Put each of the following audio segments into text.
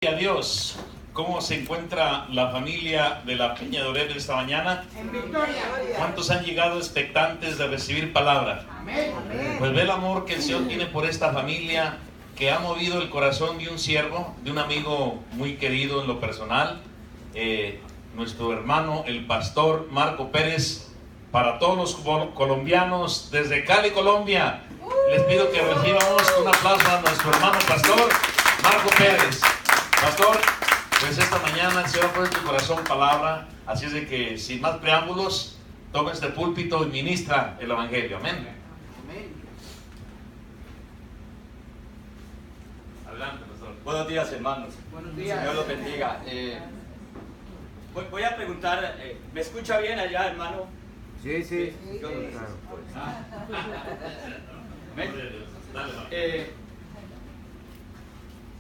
A Dios. ¿Cómo se encuentra la familia de la Peña de Oreb esta mañana? En victoria. ¿Cuántos han llegado expectantes de recibir palabra? Amén. Pues ve el amor que el Señor tiene por esta familia, que ha movido el corazón de un siervo, de un amigo muy querido en lo personal, nuestro hermano, el pastor Marco Pérez. Para todos los colombianos desde Cali, Colombia, les pido que recibamos un aplauso a nuestro hermano pastor Marco Pérez. Pastor, pues esta mañana el Señor pone en tu corazón palabra, así es de que sin más preámbulos, toma este púlpito y ministra el Evangelio. Amén. Adelante, pastor. Buenos días, hermanos. Buenos días. Señor los bendiga. Voy a preguntar, ¿me escucha bien allá, hermano? Sí, sí. Yo no necesito eso. Amén. Dale, hermano.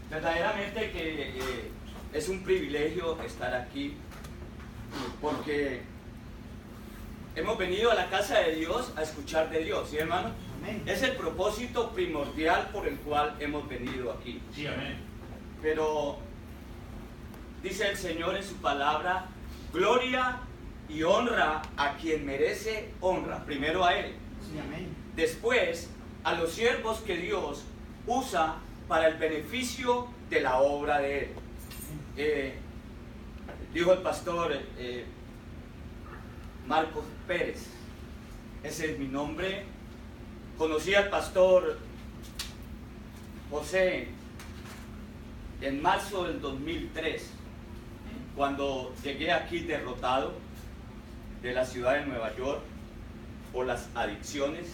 Verdaderamente que es un privilegio estar aquí, porque hemos venido a la casa de Dios a escuchar de Dios, ¿sí, hermano? Amén. Es el propósito primordial por el cual hemos venido aquí. Sí, amén. Pero dice el Señor en su palabra: gloria y honra a quien merece honra. Primero a Él, Sí, amén. después a los siervos que Dios usa para el beneficio de la obra de Él. Dijo el pastor Marcos Pérez, ese es mi nombre. Conocí al pastor José en marzo del 2003, cuando llegué aquí derrotado de la ciudad de Nueva York por las adicciones,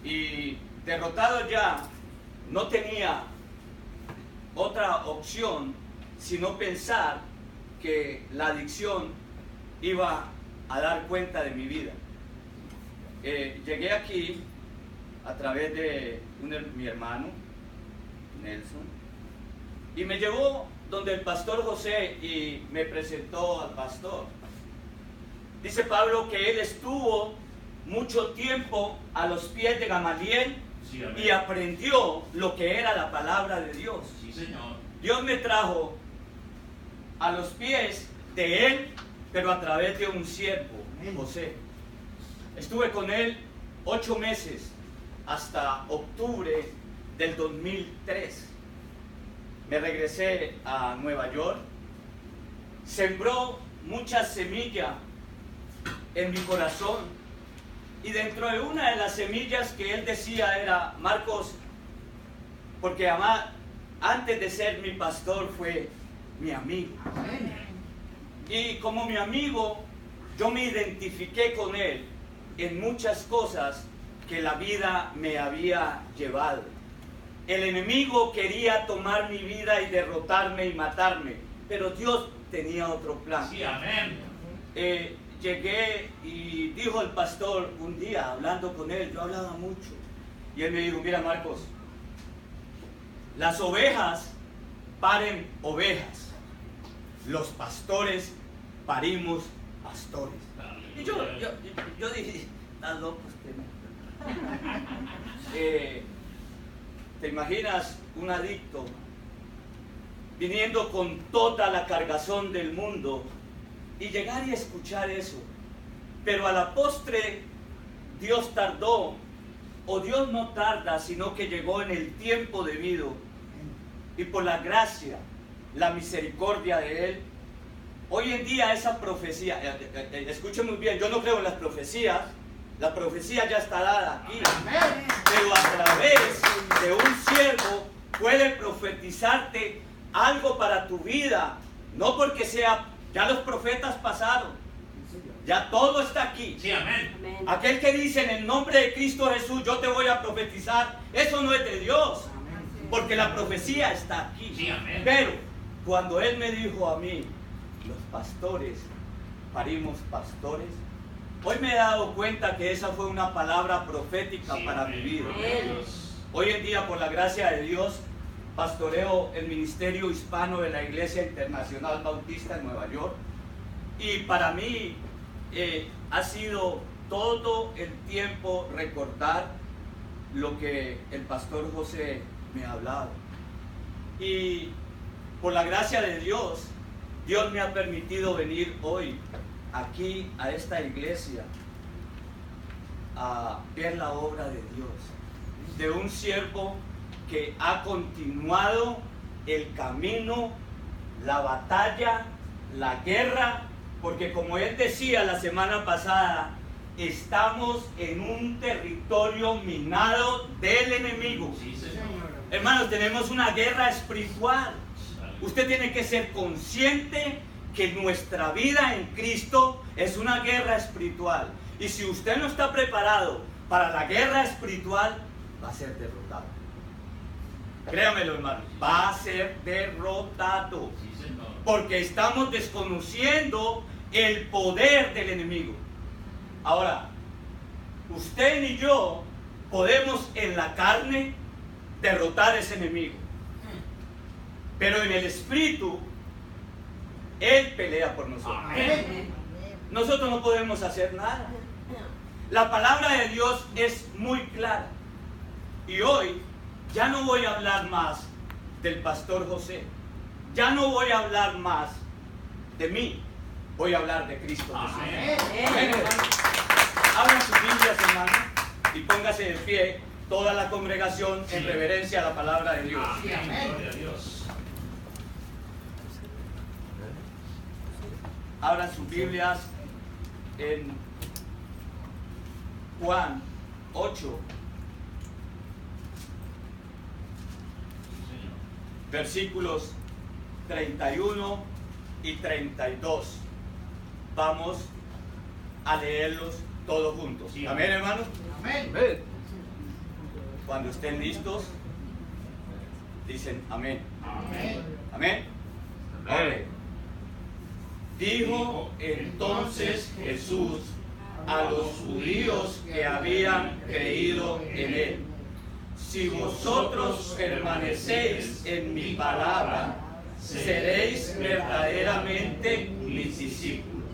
y derrotado ya no tenía otra opción sino pensar que la adicción iba a dar cuenta de mi vida. Llegué aquí a través de mi hermano Nelson, y me llevó donde el pastor José y me presentó al pastor. Dice Pablo que él estuvo mucho tiempo a los pies de Gamaliel, Sí, amén. y aprendió lo que era la palabra de Dios. Sí, Señor. Dios me trajo a los pies de él, pero a través de un siervo, José. Estuve con él 8 meses, hasta octubre del 2003. Me regresé a Nueva York. Sembró muchas semillas en mi corazón, y dentro de una de las semillas que él decía era: Marcos, porque además antes de ser mi pastor fue mi amigo, y como mi amigo yo me identifiqué con él en muchas cosas que la vida me había llevado. El enemigo quería tomar mi vida y derrotarme y matarme, pero Dios tenía otro plan. Sí, amén. Llegué y dijo el pastor un día, hablando con él, yo hablaba mucho, y él me dijo: mira, Marcos, las ovejas paren ovejas, los pastores parimos pastores. Y yo dije: estás loco usted. ¿Te imaginas un adicto viniendo con toda la cargazón del mundo y llegar y escuchar eso? Pero a la postre Dios tardó, o Dios no tarda, sino que llegó en el tiempo debido, y por la gracia, la misericordia de Él, hoy en día esa profecía, escuchen muy bien, yo no creo en las profecías, la profecía ya está dada aquí, pero a través de un siervo puede profetizarte algo para tu vida, no porque sea, ya los profetas pasaron, ya todo está aquí. Sí, amén. Aquel que dice: en el nombre de Cristo Jesús yo te voy a profetizar, eso no es de Dios, porque la profecía está aquí. Sí, amén. Pero cuando Él me dijo a mí: los pastores parimos pastores, hoy me he dado cuenta que esa fue una palabra profética Sí, para amén. mi vida. Amén. Hoy en día, por la gracia de Dios, pastoreo el ministerio hispano de la Iglesia Internacional Bautista en Nueva York, y para mí ha sido todo el tiempo recordar lo que el pastor José me ha hablado. Y por la gracia de Dios, Dios me ha permitido venir hoy aquí a esta iglesia a ver la obra de Dios, de un siervo que ha continuado el camino, la batalla, la guerra, porque como él decía la semana pasada, estamos en un territorio minado del enemigo. Sí, Señor. Hermanos, tenemos una guerra espiritual. Usted tiene que ser consciente que nuestra vida en Cristo es una guerra espiritual. Y si usted no está preparado para la guerra espiritual, va a ser derrotado. Créamelo, hermano, va a ser derrotado. Sí, Señor. Porque estamos desconociendo el poder del enemigo. Ahora, usted y yo podemos en la carne derrotar a ese enemigo. Pero en el espíritu, Él pelea por nosotros. Amén. Nosotros no podemos hacer nada. La palabra de Dios es muy clara. Y hoy ya no voy a hablar más del pastor José. Ya no voy a hablar más de mí. Voy a hablar de Cristo Jesús. Amén. Amén, hermano. Abran sus Biblias, hermano, y póngase de pie toda la congregación en reverencia a la palabra de Dios. Amén. Gloria a Dios. Abran sus Biblias en Juan 8, Señor. versículos 31 y 32. Vamos a leerlos todos juntos. Sí, Amén, hermanos. Amén. Cuando estén listos, dicen amén. Amén. Amén. Amén. Dijo entonces Jesús a los judíos que habían creído en él: si vosotros permanecéis en mi palabra, seréis verdaderamente mis discípulos,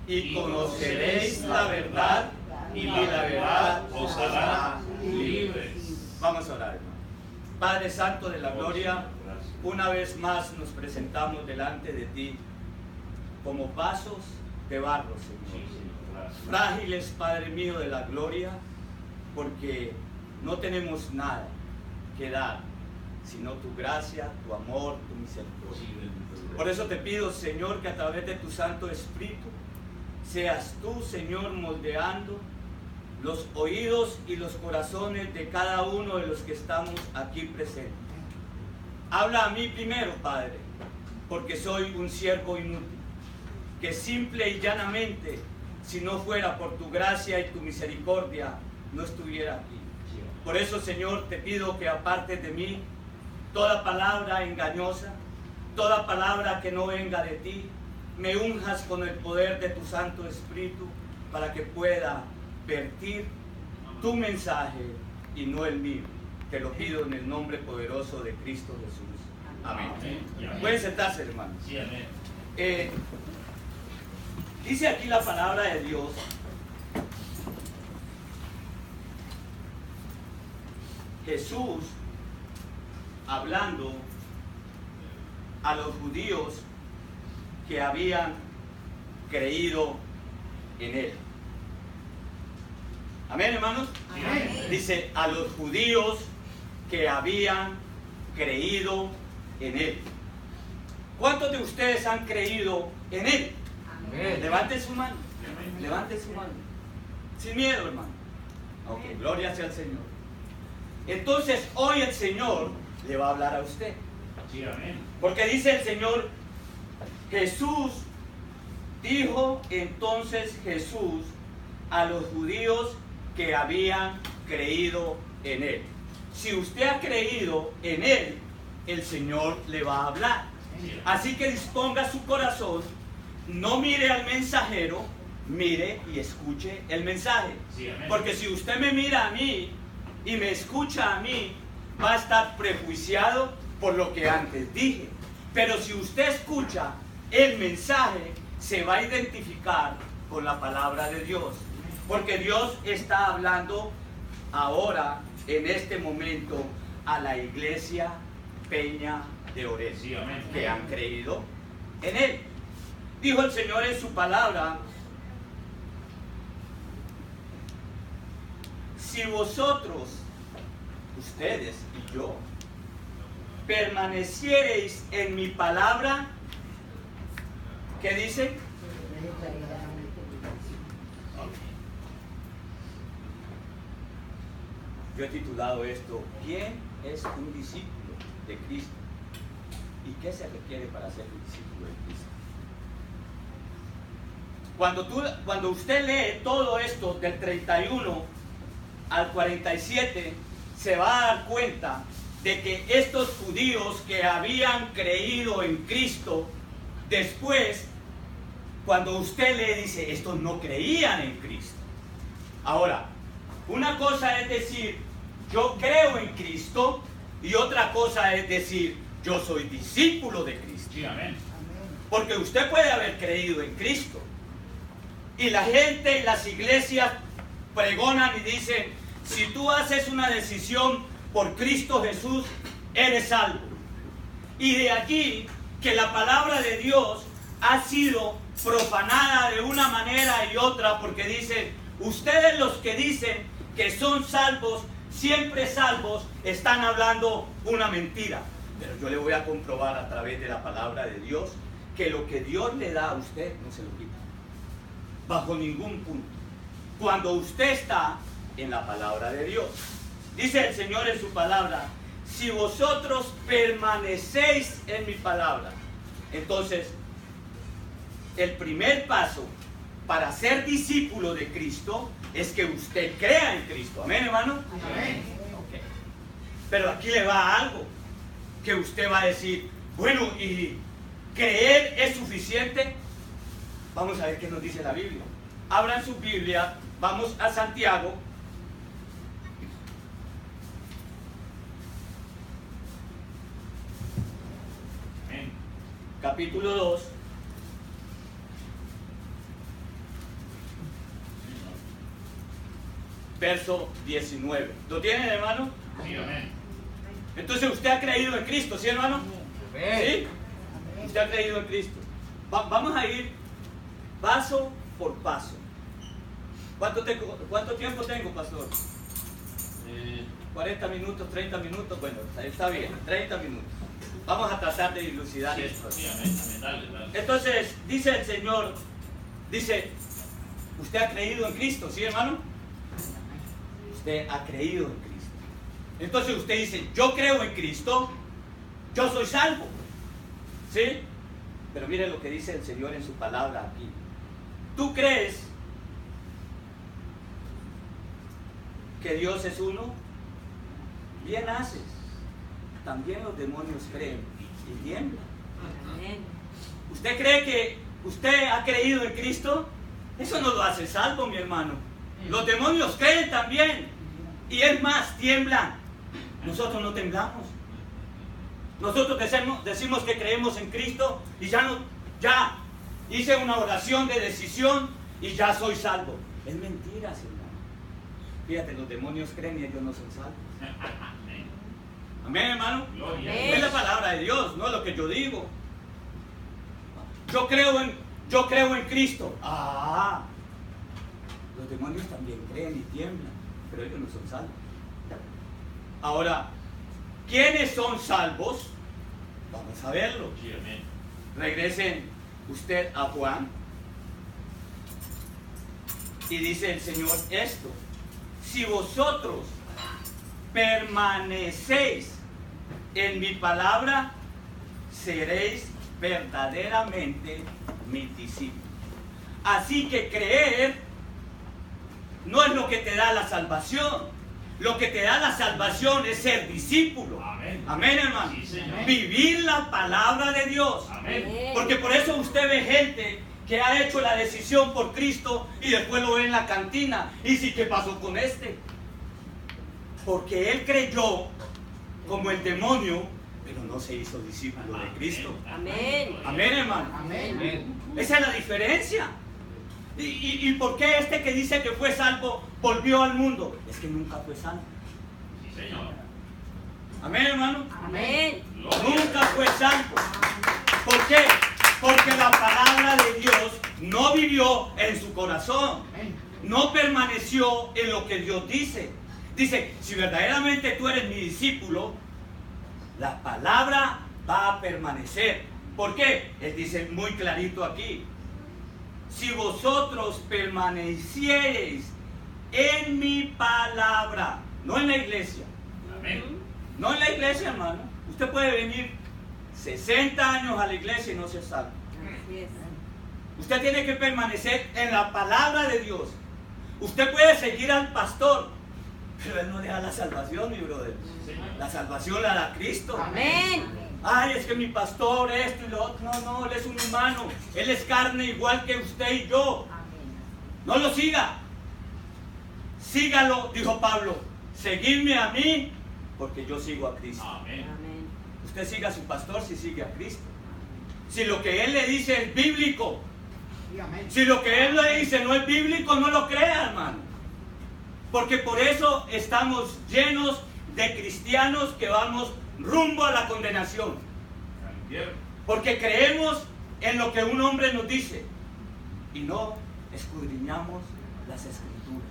y conoceréis la verdad, y la verdad os hará libres. Vamos a orar, hermano. Padre Santo de la Gloria, una vez más nos presentamos delante de ti como vasos de barro, Señor. Frágiles, Padre mío de la gloria, porque no tenemos nada que dar, sino tu gracia, tu amor, tu misericordia. Por eso te pido, Señor, que a través de tu Santo Espíritu seas tú, Señor, moldeando los oídos y los corazones de cada uno de los que estamos aquí presentes. Habla a mí primero, Padre, porque soy un siervo inútil, que simple y llanamente, si no fuera por tu gracia y tu misericordia, no estuviera aquí. Por eso, Señor, te pido que apartes de mí toda palabra engañosa, toda palabra que no venga de ti. Me unjas con el poder de tu Santo Espíritu para que pueda vertir tu mensaje y no el mío. Te lo pido en el nombre poderoso de Cristo Jesús. Amén. Amén. Pueden sentarse, hermanos. Sí, amén. Dice aquí la palabra de Dios: Jesús hablando a los judíos que habían creído en él. Amén, hermanos. Amén. Dice a los judíos que habían creído en él. ¿Cuántos de ustedes han creído en él? Levante su mano. Levante su mano. Sin miedo, hermano. Ok, gloria sea al Señor. Entonces hoy el Señor le va a hablar a usted. Sí, amén. Porque dice el Señor, Jesús, dijo entonces Jesús a los judíos que habían creído en él. Si usted ha creído en él, el Señor le va a hablar. Así que disponga su corazón, no mire al mensajero, mire y escuche el mensaje. Sí, amén. Porque si usted me mira a mí y me escucha a mí, va a estar prejuiciado por lo que antes dije. Pero si usted escucha el mensaje, se va a identificar con la palabra de Dios. Porque Dios está hablando ahora, en este momento, a la iglesia Peña de Oreb, Sí, amén. que han creído en Él. Dijo el Señor en su palabra: si vosotros, ustedes y yo, permaneciereis en mi palabra, ¿qué dice? Yo he titulado esto: ¿quién es un discípulo de Cristo? ¿Y qué se requiere para ser un discípulo de Cristo? Cuando usted lee todo esto del 31 al 47, se va a dar cuenta de que estos judíos que habían creído en Cristo, después, cuando usted le dice, estos no creían en Cristo. Ahora, una cosa es decir, yo creo en Cristo, y otra cosa es decir, yo soy discípulo de Cristo. Sí, amén. Porque usted puede haber creído en Cristo, y la gente en las iglesias pregonan y dicen, si tú haces una decisión por Cristo Jesús, eres salvo. Y de allí que la palabra de Dios ha sido profanada de una manera y otra, porque dicen, ustedes los que dicen que son salvos, siempre salvos, están hablando una mentira. Pero yo le voy a comprobar a través de la palabra de Dios que lo que Dios le da a usted no se lo quita, bajo ningún punto, cuando usted está en la palabra de Dios. Dice el Señor en su palabra, si vosotros permanecéis en mi palabra. Entonces, el primer paso para ser discípulo de Cristo es que usted crea en Cristo. ¿Amén, hermano? Amén. Okay. Pero aquí le va algo que usted va a decir, bueno, ¿y creer es suficiente? Vamos a ver qué nos dice la Biblia. Abran su Biblia, vamos a Santiago. Amén. Capítulo 2. Verso 19. ¿Lo tienen, hermano? Sí, amén. Entonces usted ha creído en Cristo, ¿sí, hermano? ¿Sí? Usted ha creído en Cristo. Vamos a ir paso por paso. ¿Cuánto tiempo tengo, pastor? 40 minutos, 30 minutos. Bueno, está bien, 30 minutos. Vamos a tratar de dilucidar Sí, esto. sí, amén, amén. Dale, dale. Entonces, dice el Señor, dice, ¿usted ha creído en Cristo? ¿Sí, hermano? Usted ha creído en Cristo. Entonces usted dice, yo creo en Cristo, yo soy salvo. ¿Sí? Pero mire lo que dice el Señor en su palabra aquí. ¿Tú crees que Dios es uno? Bien haces. También los demonios creen y tiemblan. ¿Usted cree que usted ha creído en Cristo? Eso no lo hace salvo, mi hermano. Los demonios creen también. Y es más, tiemblan. Nosotros no temblamos. Nosotros decimos que creemos en Cristo y ya hice una oración de decisión y ya soy salvo. Es mentira, hermano. Fíjate, los demonios creen y ellos no son salvos. Amén, hermano. Gloria. Es la palabra de Dios, no lo que yo digo. Yo creo en Cristo. Ah, los demonios también creen y tiemblan, pero ellos no son salvos. Ahora, ¿quiénes son salvos? Vamos a verlo. Sí, amén. Regresen usted a Juan. Y dice el Señor esto: si vosotros permanecéis en mi palabra, seréis verdaderamente mis discípulos. Así que creer no es lo que te da la salvación. Lo que te da la salvación es ser discípulo. Amén. Amén, hermano. Sí, Señor. Vivir la palabra de Dios. Amén. Porque por eso usted ve gente que ha hecho la decisión por Cristo y después lo ve en la cantina. ¿Y sí qué pasó con este? Porque él creyó como el demonio, pero no se hizo discípulo de Cristo. Amén. Amén, hermano. Amén. Esa es la diferencia. ¿Y por qué este que dice que fue salvo volvió al mundo? Es que nunca fue salvo. Sí, Señor. Amén, hermano. Amén. Nunca fue salvo. ¿Por qué? Porque la palabra de Dios no vivió en su corazón. No permaneció en lo que Dios dice. Dice, si verdaderamente tú eres mi discípulo, la palabra va a permanecer. ¿Por qué? Él dice muy clarito aquí. Si vosotros permaneciereis en mi palabra, no en la iglesia. Amén. No en la iglesia, hermano. Usted puede venir 60 años a la iglesia y no se salva. Así es. Usted tiene que permanecer en la palabra de Dios. Usted puede seguir al pastor, pero él no le da la salvación, mi brother. La salvación la da Cristo. Amén. Ay, es que mi pastor, esto y lo otro. No, no, él es un humano. Él es carne igual que usted y yo. No lo siga. Sígalo, dijo Pablo. Seguidme a mí, porque yo sigo a Cristo. Amén. Amén. Usted siga a su pastor si sigue a Cristo. Si lo que él le dice es bíblico. Si lo que él le dice no es bíblico, no lo crea, hermano. Porque por eso estamos llenos de cristianos que vamos rumbo a la condenación. Porque creemos en lo que un hombre nos dice y no escudriñamos las escrituras.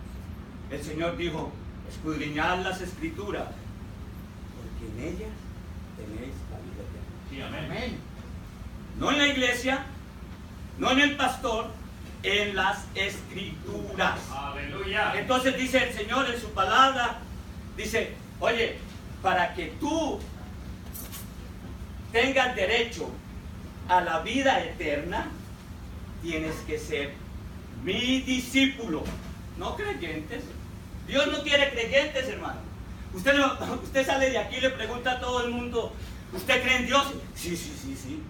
El Señor dijo, escudriñad las escrituras, porque en ellas tenéis la vida eterna. Sí, amén. No en la iglesia, no en el pastor, en las escrituras. Aleluya. Entonces dice el Señor en su palabra, dice, oye, para que tú tengas derecho a la vida eterna, tienes que ser mi discípulo, no creyentes. Dios no quiere creyentes, hermano. Usted sale de aquí y le pregunta a todo el mundo, ¿usted cree en Dios? Sí, sí, sí, sí.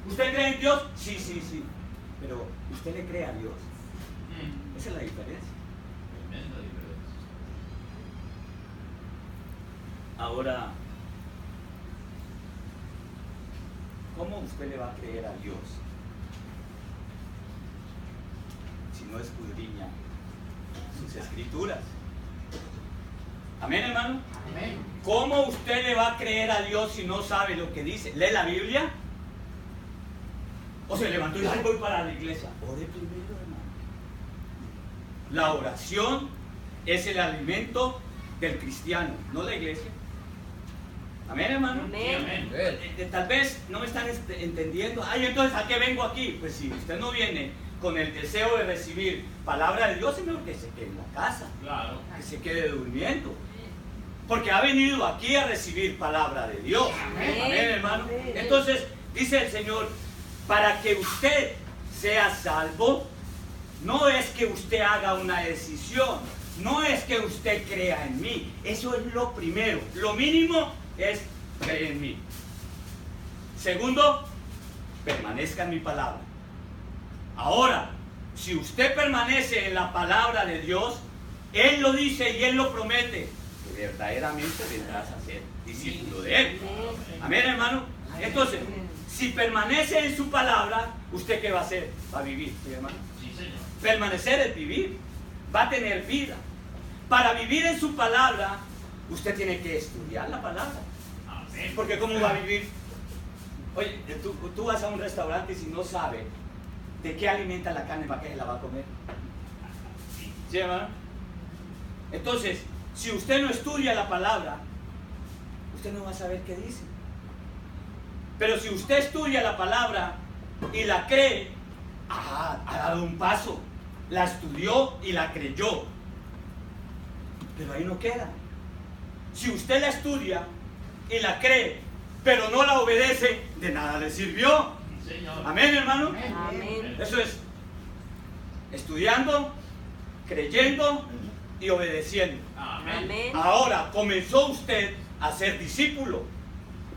¿Usted cree en Dios? Sí, sí, sí. Pero ¿usted le cree a Dios? Esa es la diferencia. Tremenda diferencia. Ahora, ¿cómo usted le va a creer a Dios si no escudriña sus escrituras? Amén, hermano. Amén. ¿Cómo usted le va a creer a Dios si no sabe lo que dice? ¿Lee la Biblia? ¿O se levantó y dijo, "Ay, voy para la iglesia"? Ore primero, hermano. La oración es el alimento del cristiano, no la iglesia. Amén, hermano. Amén. Tal vez no me están entendiendo. Ay, entonces, ¿a qué vengo aquí? Pues si usted no viene con el deseo de recibir palabra de Dios, sino que se quede en la casa, Claro. que se quede durmiendo. Porque ha venido aquí a recibir palabra de Dios. Amén. Amén, hermano. Entonces, dice el Señor, para que usted sea salvo, no es que usted haga una decisión, no es que usted crea en mí. Eso es lo primero. Lo mínimo es creer en mí. Segundo, permanezca en mi palabra. Ahora, si usted permanece en la palabra de Dios, Él lo dice y Él lo promete, que verdaderamente vendrás a ser discípulo de Él. Amén, hermano. Entonces, si permanece en su palabra, ¿usted qué va a hacer? Va a vivir, ¿sí, hermano? Sí, Señor. Permanecer es vivir, va a tener vida. Para vivir en su palabra, usted tiene que estudiar la palabra. Amén. Porque ¿cómo va a vivir? Oye, tú vas a un restaurante y si no sabe de qué alimenta la carne, ¿para qué se la va a comer? ¿Sí, hermano? Entonces, si usted no estudia la palabra, usted no va a saber qué dice. Pero si usted estudia la palabra y la cree, ha dado un paso, la estudió y la creyó. Pero ahí no queda. Si usted la estudia y la cree, pero no la obedece, de nada le sirvió. Sí, Señor. Amén, hermano. Amén. Eso es estudiando, creyendo y obedeciendo. Amén. Amén. Ahora comenzó usted a ser discípulo,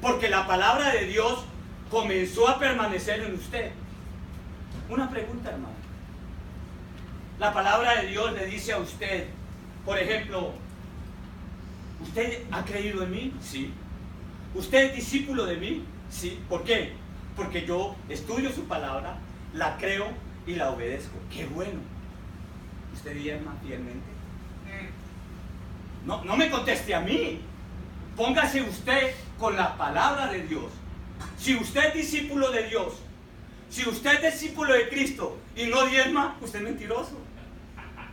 porque la palabra de Dios comenzó a permanecer en usted. Una pregunta, hermano. La palabra de Dios le dice a usted, por ejemplo, ¿usted ha creído en mí? Sí. ¿Usted es discípulo de mí? Sí. ¿Por qué? Porque yo estudio su palabra, la creo y la obedezco. ¡Qué bueno! ¿Usted diezma fielmente? No me conteste a mí. Póngase usted con la palabra de Dios. Si usted es discípulo de Dios, si usted es discípulo de Cristo y no diezma, usted es mentiroso.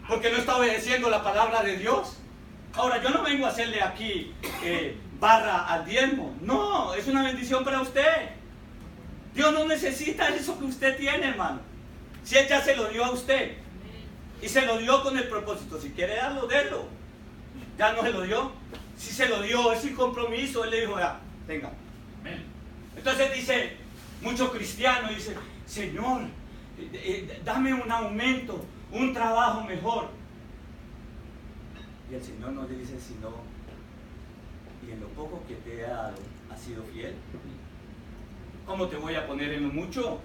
Porque no está obedeciendo la palabra de Dios. Ahora, yo no vengo a hacerle aquí barra al diezmo. No, es una bendición para usted. Dios no necesita eso que usted tiene, hermano. Si Él ya se lo dio a usted. Y se lo dio con el propósito. Si quiere darlo, délo. Ya no se lo dio. Si se lo dio, es sin compromiso. Él le dijo, ya, tenga. Entonces dice, muchos cristianos dicen, Señor, dame un aumento, un trabajo mejor. Y el Señor no le dice, sino, y en lo poco que te he dado, ¿has sido fiel? ¿Cómo te voy a poner en lo mucho?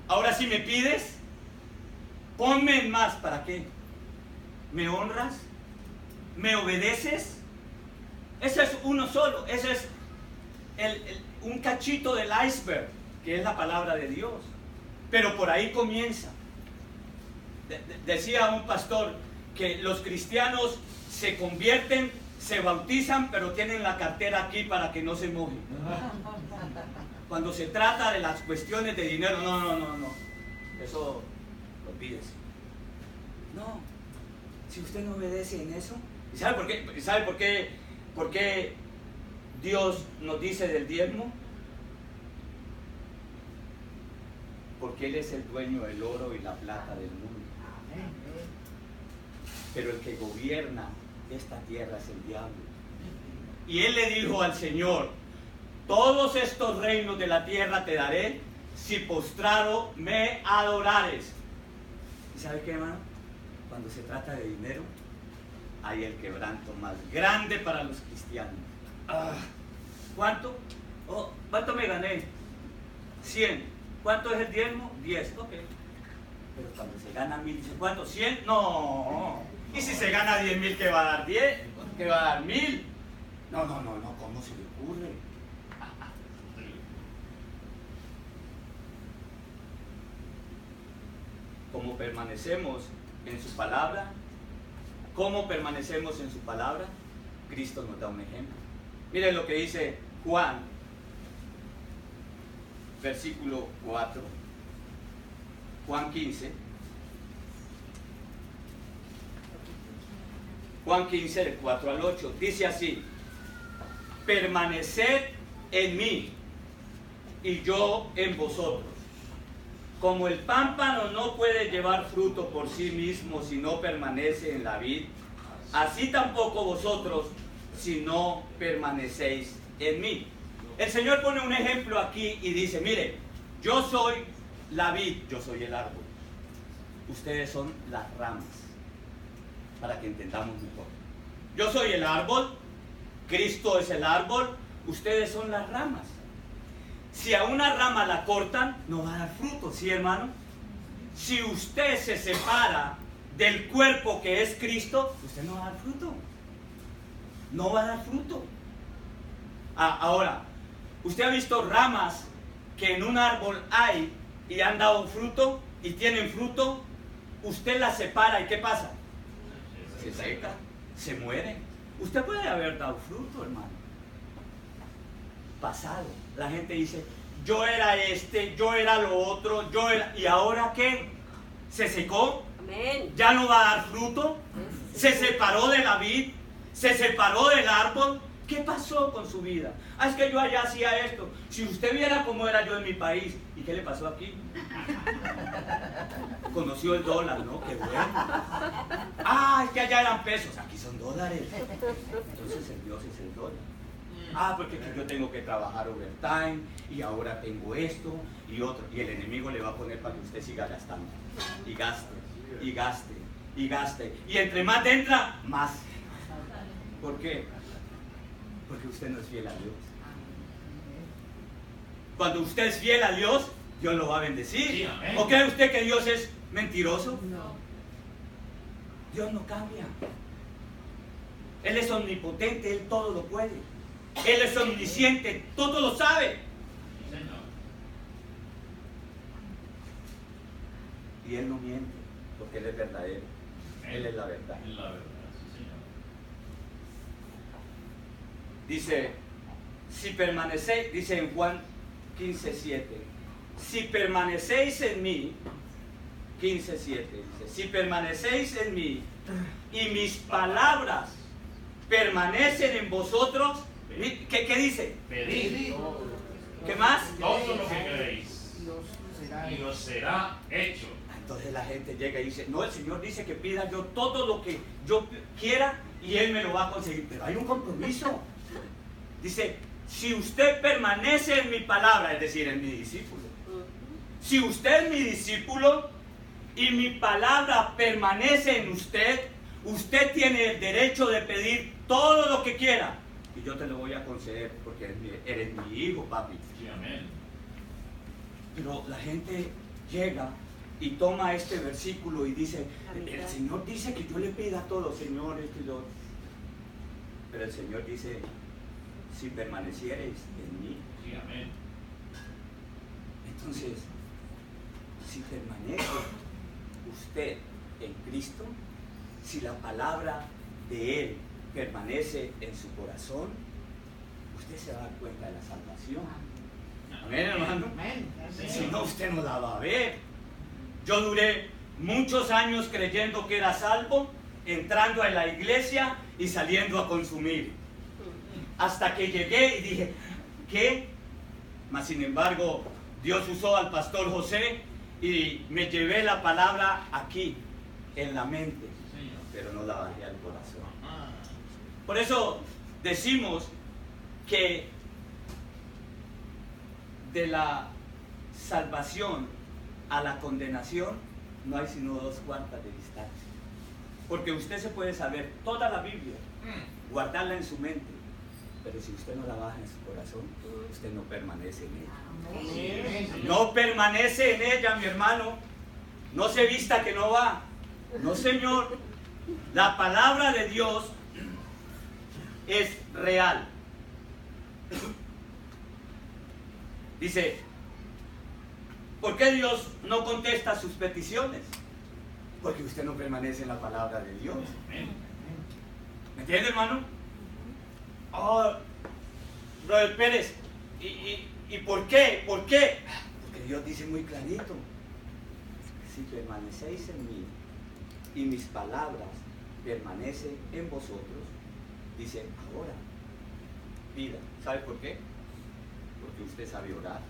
Ahora si me pides, ponme en más. ¿Para qué? ¿Me honras? ¿Me obedeces? Ese es uno solo. Ese es un cachito del iceberg, que es la palabra de Dios. Pero por ahí comienza. Decía un pastor que los cristianos se convierten, se bautizan, pero tienen la cartera aquí para que no se mojen. Cuando se trata de las cuestiones de dinero, no. Eso, olvídese. No. Si usted no obedece en eso, ¿y sabe por qué? ¿Sabe por qué Dios nos dice del diezmo? Porque Él es el dueño del oro y la plata del mundo. Pero el que gobierna esta tierra es el diablo. Y Él le dijo al Señor, todos estos reinos de la tierra te daré si postrado me adorares. ¿Y sabe qué, hermano? Cuando se trata de dinero, hay el quebranto más grande para los cristianos. ¿Cuánto? ¿Cuánto me gané? 100. ¿Cuánto es el diezmo? 10. Ok. Pero cuando se gana 1000, dice, ¿cuánto? 100. No. Y si se gana 10.000, ¿qué va a dar 10? ¿Qué va a dar 1000? No. ¿Cómo se le ocurre? ¿Cómo permanecemos en su palabra? ¿Cómo permanecemos en su palabra? Cristo nos da un ejemplo. Miren lo que dice Juan, versículo 4. Juan 15. Juan 15, del 4 al 8. Dice así: permaneced en mí y yo en vosotros. Como el pámpano no puede llevar fruto por sí mismo si no permanece en la vid, así tampoco vosotros si no permanecéis en mí. El Señor pone un ejemplo aquí y dice, mire, yo soy la vid, yo soy el árbol. Ustedes son las ramas, para que entendamos mejor. Yo soy el árbol, Cristo es el árbol, ustedes son las ramas. Si a una rama la cortan, no va a dar fruto, ¿sí, hermano? Si usted se separa del cuerpo que es Cristo, usted no va a dar fruto. No va a dar fruto. Ahora, ¿usted ha visto ramas que en un árbol hay y han dado fruto y tienen fruto? Usted las separa y ¿qué pasa? Se seca, se muere. Usted puede haber dado fruto, hermano. Pasado. La gente dice, yo era yo era lo otro, yo era... ¿Y ahora qué? ¿Se secó? Amén. ¿Ya no va a dar fruto? ¿Se separó de la vid? ¿Se separó del árbol? ¿Qué pasó con su vida? Es que yo allá hacía esto. Si usted viera cómo era yo en mi país, ¿y qué le pasó aquí? Conoció el dólar, ¿no? Qué bueno. Es que allá eran pesos, aquí son dólares. Entonces el Dios es el dólar. Porque yo tengo que trabajar overtime y ahora tengo esto y otro. Y el enemigo le va a poner para que usted siga gastando. Y gaste, y gaste, y gaste. Y entre más entra, más. ¿Por qué? Porque usted no es fiel a Dios. Cuando usted es fiel a Dios, Dios lo va a bendecir. Sí, amén. ¿O cree usted que Dios es mentiroso? No. Dios no cambia. Él es omnipotente, Él todo lo puede. Él es omnisciente, todo lo sabe. Y Él no miente, porque Él es verdadero. Él es la verdad. Es la verdad, sí, Señor. Dice, si permanecéis, dice en Juan 15:7, si permanecéis en mí, 15:7, dice, si permanecéis en mí y mis palabras permanecen en vosotros, ¿qué dice? Pedid ¿Qué más? todo lo que queréis y os será hecho. Entonces la gente llega y dice, no, el Señor dice que pida yo todo lo que yo quiera y Él me lo va a conseguir. Pero hay un compromiso. Dice, si usted permanece en mi palabra, es decir, en mi discípulo. Si usted es mi discípulo y mi palabra permanece en usted, usted tiene el derecho de pedir todo lo que quiera. Y yo te lo voy a conceder porque eres mi hijo, papi. Sí, amén. Pero la gente llega y toma este versículo y dice, el Señor dice que yo le pida todo, Señor, esto y lo otro. Pero el Señor dice, si permaneciereis en mí. Sí, amén. Entonces, si permanece usted en Cristo, si la palabra de Él permanece en su corazón, usted se va a dar cuenta de la salvación. Amén, hermano. Si no, usted no la va a ver. Yo duré muchos años creyendo que era salvo, entrando a la iglesia y saliendo a consumir. Hasta que llegué y dije, ¿qué? Mas sin embargo, Dios usó al pastor José y me llevé la palabra aquí, en la mente, pero no la bajé al corazón. Por eso decimos que de la salvación a la condenación no hay sino 2/4 de distancia. Porque usted se puede saber toda la Biblia, guardarla en su mente, pero si usted no la baja en su corazón, usted no permanece en ella. No permanece en ella, mi hermano. No se vista que no va. No, señor. La palabra de Dios es real. Dice, ¿por qué Dios no contesta sus peticiones? Porque usted no permanece en la palabra de Dios. ¿Me entiende, hermano? Oh, Brother Pérez, ¿y por qué? ¿Por qué? Porque Dios dice muy clarito, si permanecéis en mí y mis palabras permanecen en vosotros, dice, ahora, pida. ¿Sabe por qué? Porque usted sabe orar,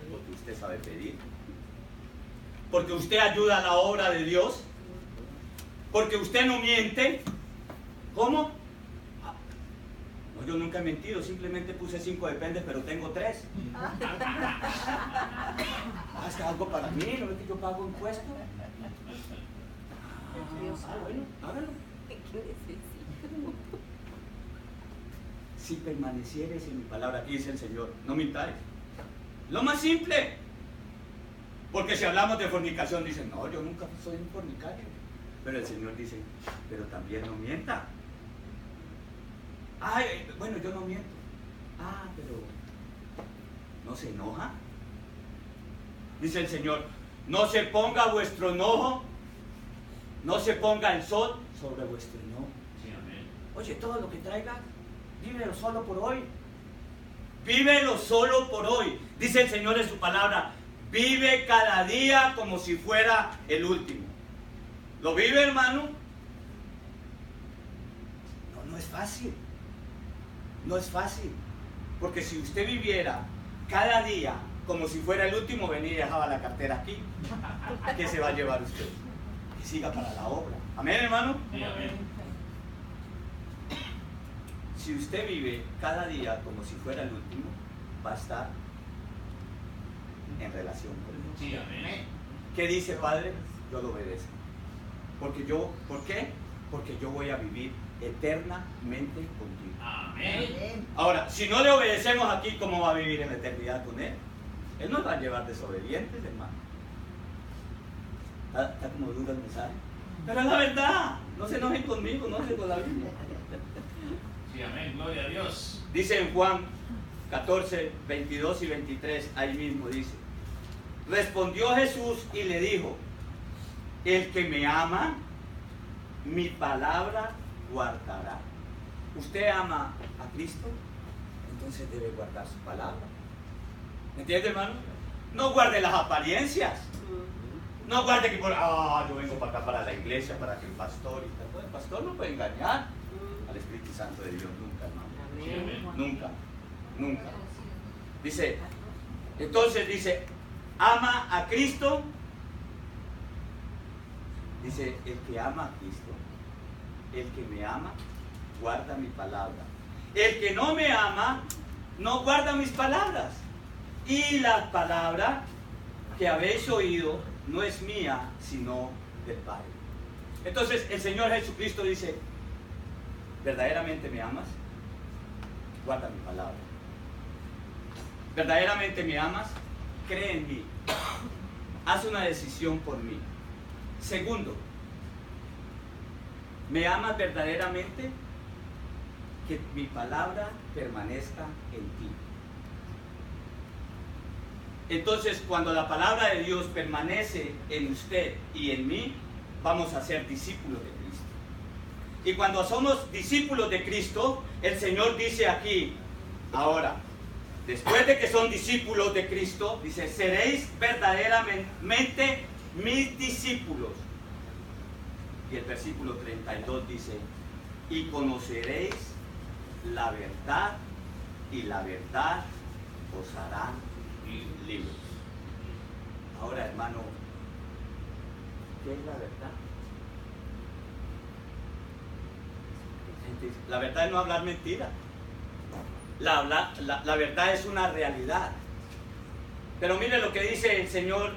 porque usted sabe pedir, porque usted ayuda a la obra de Dios, porque usted no miente. ¿Cómo? No, yo nunca he mentido, simplemente puse 5 dependes, pero tengo 3. Es que algo para mí, no es que yo pago impuestos. Bueno, hágalo. Si permanecieres en mi palabra, aquí dice el Señor, no mintáis. Lo más simple. Porque si hablamos de fornicación, dicen, no, yo nunca soy un fornicario. Pero el Señor dice, pero también no mienta. Ay, bueno, yo no miento. Ah, pero ¿no se enoja? Dice el Señor, no se ponga vuestro enojo, no se ponga el sol sobre vuestro enojo. Sí, amén. Oye, todo lo que traigas, vívelo solo por hoy. Vívelo solo por hoy. Dice el Señor en su palabra, vive cada día como si fuera el último. ¿Lo vive, hermano? No, no es fácil. No es fácil. Porque si usted viviera cada día como si fuera el último, venía y dejaba la cartera aquí. ¿Qué se va a llevar usted? Que siga para la obra. Amén, hermano. Sí, amén. Si usted vive cada día como si fuera el último, va a estar en relación con Dios. Sí, amén. ¿Qué dice Padre? Yo lo obedezco. Porque yo, ¿por qué? Porque yo voy a vivir eternamente contigo. Amén. Ahora, si no le obedecemos aquí, ¿cómo va a vivir en la eternidad con Él? Él nos va a llevar desobedientes, hermano. Está como duro el mensaje. Pero es la verdad. No se enojen conmigo, no se con la Biblia. Sí, amén. Gloria a Dios. Dice en Juan 14, 22 y 23, ahí mismo dice, respondió Jesús y le dijo, el que me ama, mi palabra guardará. usted ama a Cristo, entonces debe guardar su palabra. ¿Me entiende, hermano? No guarde las apariencias. No guarde que yo vengo para acá, para la iglesia, para que el pastor y tal. Bueno, el pastor no puede engañar al Espíritu Santo de Dios nunca, hermano. Nunca, nunca. Dice, ama a Cristo. Dice, el que ama a Cristo, el que me ama, guarda mi palabra. El que no me ama, no guarda mis palabras. Y la palabra que habéis oído no es mía, sino del Padre. Entonces el Señor Jesucristo dice, ¿verdaderamente me amas? Guarda mi palabra. ¿Verdaderamente me amas? Cree en mí. Haz una decisión por mí. Segundo, ¿me amas verdaderamente? Que mi palabra permanezca en ti. Entonces, cuando la palabra de Dios permanece en usted y en mí, vamos a ser discípulos de Cristo. Y cuando somos discípulos de Cristo, el Señor dice aquí, ahora, después de que son discípulos de Cristo, dice, seréis verdaderamente mis discípulos. Y el versículo 32 dice, y conoceréis la verdad, y la verdad os hará libres. Ahora, hermano, ¿qué es la verdad? La verdad es no hablar mentira. La verdad es una realidad. Pero mire lo que dice el Señor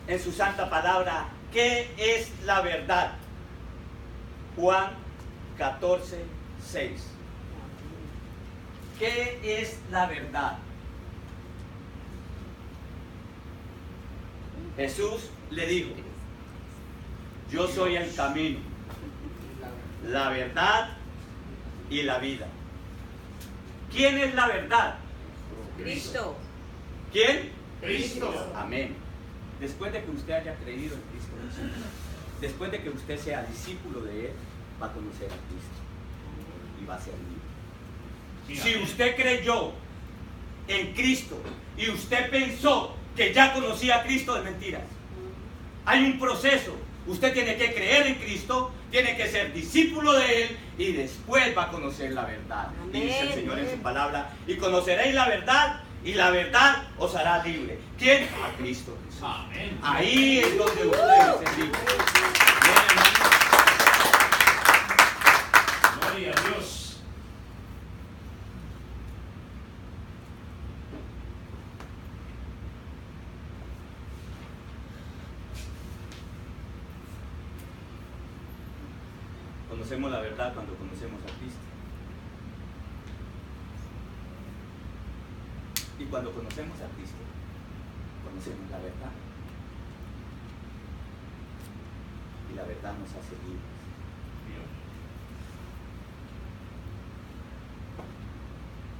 en su santa palabra. ¿Qué es la verdad? Juan 14, 6. ¿Qué es la verdad? Jesús le dijo, yo soy el camino, la verdad y la vida. ¿Quién es la verdad? Cristo. ¿Quién? Cristo. Amén. Después de que usted haya creído en Cristo, después de que usted sea discípulo de Él, va a conocer a Cristo y va a ser libre. Si usted creyó en Cristo y usted pensó que ya conocía a Cristo, de mentiras. Hay un proceso. Usted tiene que creer en Cristo, tiene que ser discípulo de Él y después va a conocer la verdad. Amén. Dice el Señor en su palabra, y conoceréis la verdad y la verdad os hará libre. ¿Quién? A Cristo Jesús. Amén. Ahí es donde usted va a ser libre. Bien, hermano. Gloria a Dios. Conocemos la verdad cuando conocemos a Cristo. Y cuando conocemos a Cristo, conocemos la verdad. Y la verdad nos hace libres.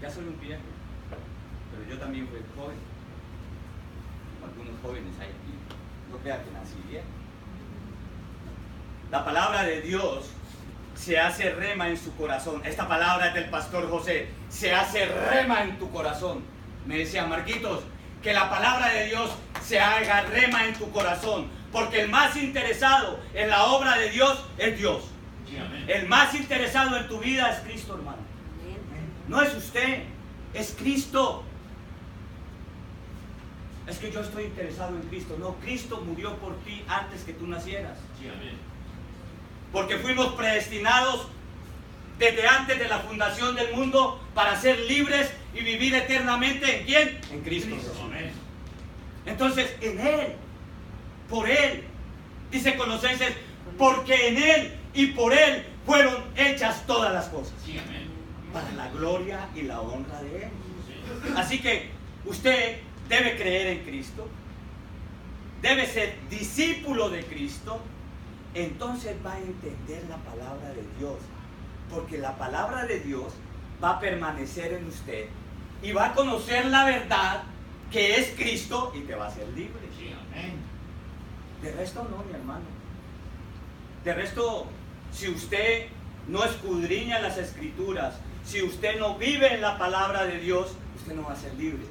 Ya soy un viejo, pero yo también fui joven. Como algunos jóvenes hay aquí. No crea que nací viejo. La palabra de Dios se hace rema en su corazón. Esta palabra es del pastor José. Se hace rema en tu corazón. Me decía, Marquitos, que la palabra de Dios se haga rema en tu corazón. Porque el más interesado en la obra de Dios es Dios. Sí, amén. El más interesado en tu vida es Cristo, hermano. Amén. No es usted, es Cristo. Es que yo estoy interesado en Cristo. No, Cristo murió por ti antes que tú nacieras. Sí, amén. Porque fuimos predestinados desde antes de la fundación del mundo para ser libres y vivir eternamente ¿en quién? En Cristo. Amén. Entonces, en Él, por Él, dice Colosenses, porque en Él y por Él fueron hechas todas las cosas. Sí, amén. Para la gloria y la honra de Él. Así que usted debe creer en Cristo, debe ser discípulo de Cristo. Entonces va a entender la palabra de Dios, porque la palabra de Dios va a permanecer en usted y va a conocer la verdad que es Cristo y te va a hacer libre. Sí, amén. De resto no, mi hermano. De resto, si usted no escudriña las escrituras, si usted no vive en la palabra de Dios, usted no va a ser libre.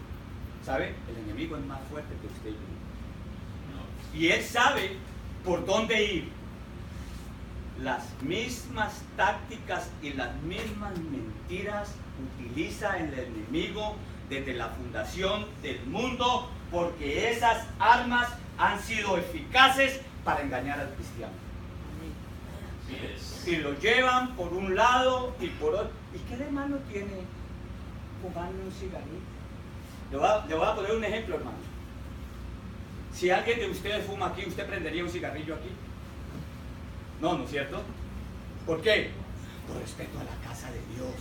¿Sabe? El enemigo es más fuerte que usted y yo. Y él sabe por dónde ir. Las mismas tácticas y las mismas mentiras utiliza el enemigo desde la fundación del mundo, porque esas armas han sido eficaces para engañar al cristiano. Y lo llevan por un lado y por otro. ¿Y qué de malo tiene fumarme un cigarrillo? Le voy a poner un ejemplo, hermano. Si alguien de ustedes fuma aquí, ¿usted prendería un cigarrillo aquí? No, ¿no es cierto? ¿Por qué? Por respeto a la casa de Dios.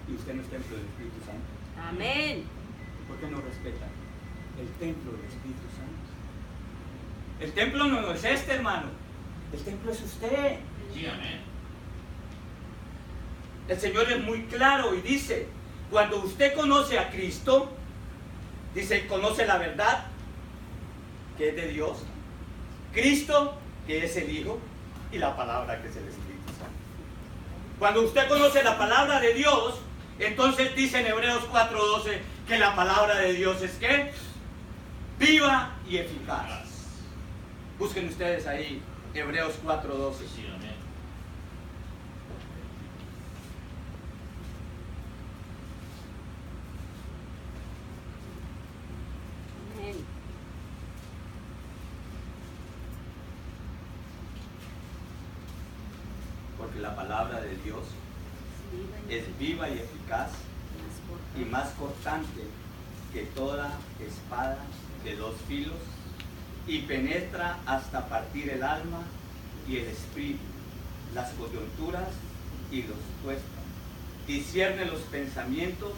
Y usted no es templo del Espíritu Santo. Amén. ¿Por qué no respeta el templo del Espíritu Santo? El templo no es este, hermano. El templo es usted. Sí, amén. El Señor es muy claro y dice, cuando usted conoce a Cristo, dice, conoce la verdad, que es de Dios, Cristo, que es el Hijo, y la palabra, que es el Espíritu Santo. Cuando usted conoce la palabra de Dios, entonces dice en Hebreos 4:12 que la palabra de Dios es ¿qué? Viva y eficaz. Busquen ustedes ahí Hebreos 4:12. Sí, amén. Amén. Porque la palabra de Dios es viva y eficaz y más cortante que toda espada de 2 filos, y penetra hasta partir el alma y el espíritu, las coyunturas y los tuéstanos, discierne los pensamientos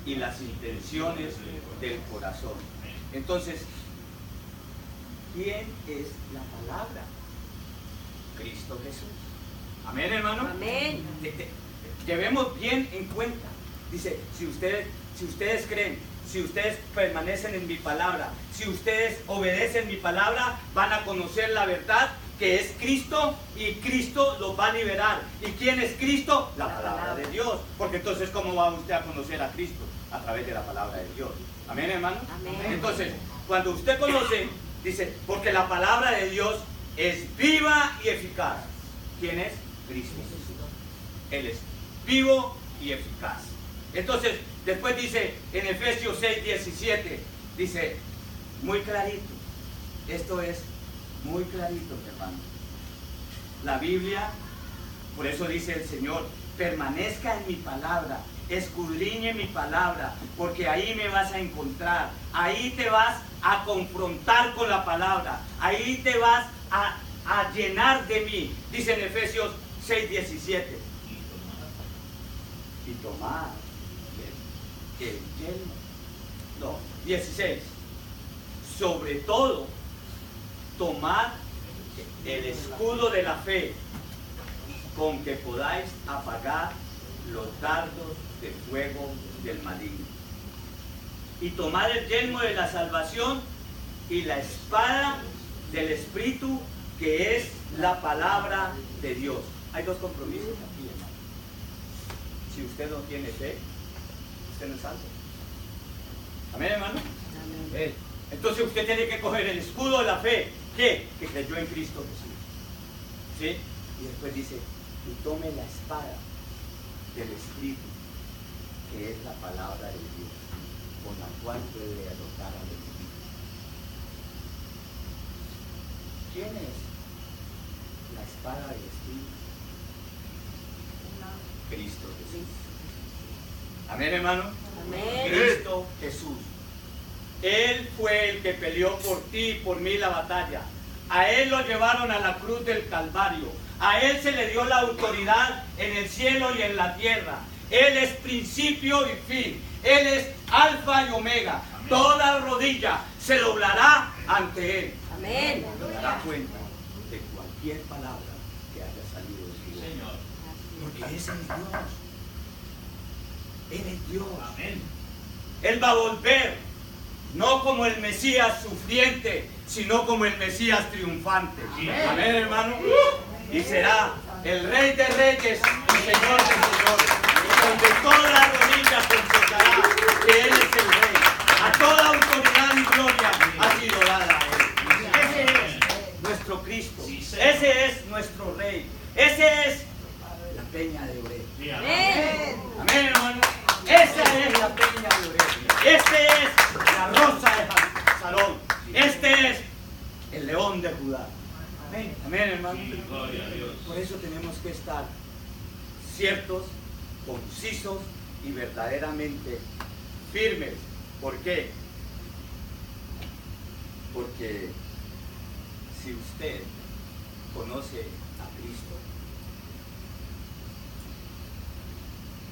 y las intenciones del corazón. Entonces, ¿quién es la palabra? Cristo Jesús. Amén, hermano. Amén. Llevemos bien en cuenta. Dice, si ustedes creen, si ustedes permanecen en mi palabra, si ustedes obedecen mi palabra, van a conocer la verdad, que es Cristo, y Cristo los va a liberar. ¿Y quién es Cristo? La palabra de Dios. Porque entonces, ¿cómo va usted a conocer a Cristo? A través de la palabra de Dios. Amén, hermano. Amén. Entonces, cuando usted conoce, dice, porque la palabra de Dios es viva y eficaz. ¿Quién es? Cristo Jesús. Él es vivo y eficaz. Entonces, después dice en Efesios 6:17, dice, muy clarito, esto es muy clarito, hermano. La Biblia, por eso dice el Señor, permanezca en mi palabra, escudriñe mi palabra, porque ahí me vas a encontrar, ahí te vas a confrontar con la palabra, ahí te vas a llenar de mí. Dice en Efesios 6:17, y tomar el yelmo. No, 16. Sobre todo, tomad el escudo de la fe, con que podáis apagar los dardos de fuego del maligno. Y tomad el yelmo de la salvación y la espada del Espíritu, que es la palabra de Dios. Hay 2 compromisos aquí, hermano. Si usted no tiene fe, usted no es salvo. Amén, hermano. Amén. Entonces usted tiene que coger el escudo de la fe. ¿Qué? Que creyó en Cristo Jesús. ¿Sí? Y después dice, y tome la espada del Espíritu, que es la palabra de Dios, con la cual puede derrotar al enemigo. ¿Quién es la espada del Espíritu? Cristo Jesús. Amén, hermano. Amén. Cristo Jesús. Él fue el que peleó por ti y por mí la batalla. A Él lo llevaron a la cruz del Calvario. A Él se le dio la autoridad en el cielo y en la tierra. Él es principio y fin. Él es alfa y omega. Amén. Toda rodilla se doblará ante Él. Amén. Se dará cuenta de cualquier palabra que haya salido de su boca. Señor. Porque ese es Dios. Él es Dios. Amén. Él va a volver, no como el Mesías sufriente, sino como el Mesías triunfante. Sí. Amén, hermano. Y será el Rey de Reyes y Señor de Señores, donde toda rodilla confesará que Él es el Rey. A toda autoridad y gloria ha sido dada a Él. Ese es nuestro Cristo, ese es nuestro Rey, ese es la peña de Oreb. Amén. Amén, hermano. Esa es la peña de Oreb. Este es la rosa de Salón. Este es el león de Judá. Amén. Amén, hermano. Por eso tenemos que estar ciertos, concisos y verdaderamente firmes. ¿Por qué? Porque si usted conoce a Cristo,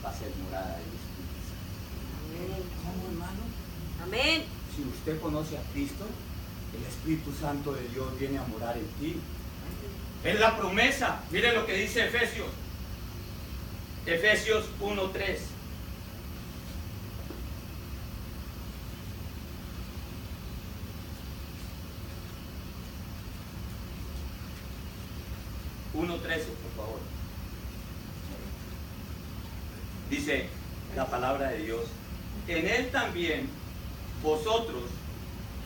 va a ser morada del Espíritu Santo. Amén. ¿Cómo, hermano? Amén. Si usted conoce a Cristo, el Espíritu Santo de Dios viene a morar en ti. Es la promesa. Mire lo que dice Efesios. Efesios 1:3. Por favor. Dice la palabra de Dios. En Él también vosotros,